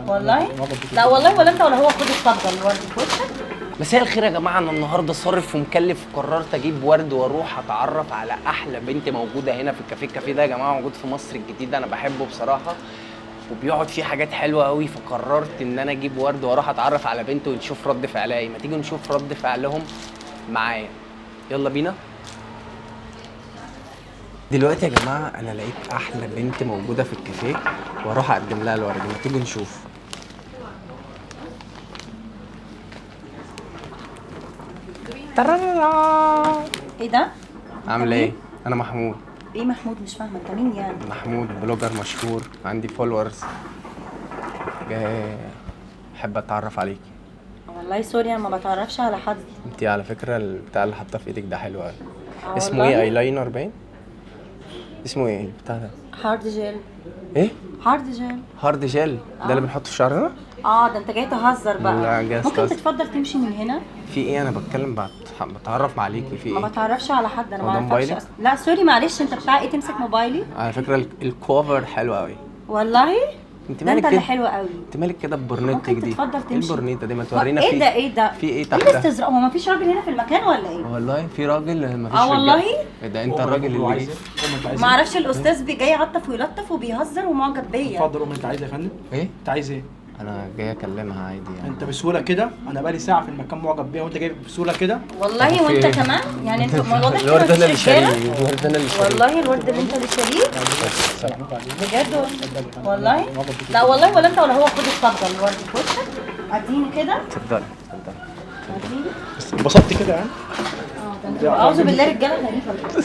والله لا والله، ولا انت ولا هو، خد اتفضل الورد في وشك. مساء الخير يا جماعه، انا النهارده صارف ومكلف وقررت اجيب ورد واروح اتعرف على احلى بنت موجوده هنا في الكافيه. الكافيه ده يا جماعه موجود في مصر الجديده، انا بحبه بصراحه وبيقعد فيه حاجات حلوه قوي، فقررت ان انا اجيب ورد واروح اتعرف على بنت ونشوف رد فعلها ايه. ما تيجي نشوف رد فعلهم معايا، يلا بينا. دلوقتي يا جماعه انا لقيت احلى بنت موجوده في الكافيه واروح اقدم لها الورد، ما تيجي نشوف. ترارا. ايه ده؟ عامله ايه؟ انا محمود. ايه محمود؟ مش فاهمه انت مين يعني؟ محمود بلوجر مشهور، عندي فولورز، جاي احب اتعرف عليكي. والله سوري، انا ما بتعرفش على حد. انتي على فكره البتاع اللي حاطاه في ايدك ده حلو قوي. اسمه والله؟ ايه؟ ايلاينر باين؟ اسمه ايه البتاع ده؟ هارد جيل. ايه؟ هارد جيل. هارد جel ده اللي بنحطه في شعرنا؟ ده انت جاي تهزر بقى. لا، جاي ممكن استهزر. تتفضل تمشي من هنا؟ في ايه؟ انا بتكلم بتعرف عليكي في ما ايه؟ بتعرفش على حد، انا هو ما ده اعرفكش موبايلي؟ اصلا. لا سوري معلش، انت بتاع ايه تمسك موبايلي؟ على فكره الكوفر حلو قوي. والله انت ده مالك انت اللي كده؟ حلو قوي. انت مالك كده ببرنيتك ممكن دي؟ تتفضل ايه تمشي. البرنيته دي؟ ما تورينا ايه في ده؟ ايه ده؟ في ايه ايه تحتها؟ الاستزراء؟ هو ما فيش راجل هنا في المكان ولا ايه؟ والله في راجل، ما فيش والله؟ ايه ده؟ انت الراجل اللي جه؟ ما اعرفش، الاستاذ جاي يعطف ويلطف وبيهزر ومعجب بيا. اتفضل قوم. انت عايز ايه يا فندم؟ ايه؟ انت عايز ايه؟ انا جاي اكلمها عادي يعني. انت بسهوله كده؟ انا بقالي ساعه في المكان معجب بيها وانت جاي بسهوله كده؟ والله طب وانت في كمان يعني؟ انت واضح كده الورد انا اللي مفيش شاريه، رجاله. الورد انا اللي شاريه. والله الورد اللي انت اللي شاريه بجد والله؟ لا والله، ولا انت ولا هو، خد اتفضل الورد في وشك. اديني كده، اتفضلي اتفضلي. اديني. بس انبسطت كده يعني؟ ده انت اعوذ بالله، رجاله غريبه.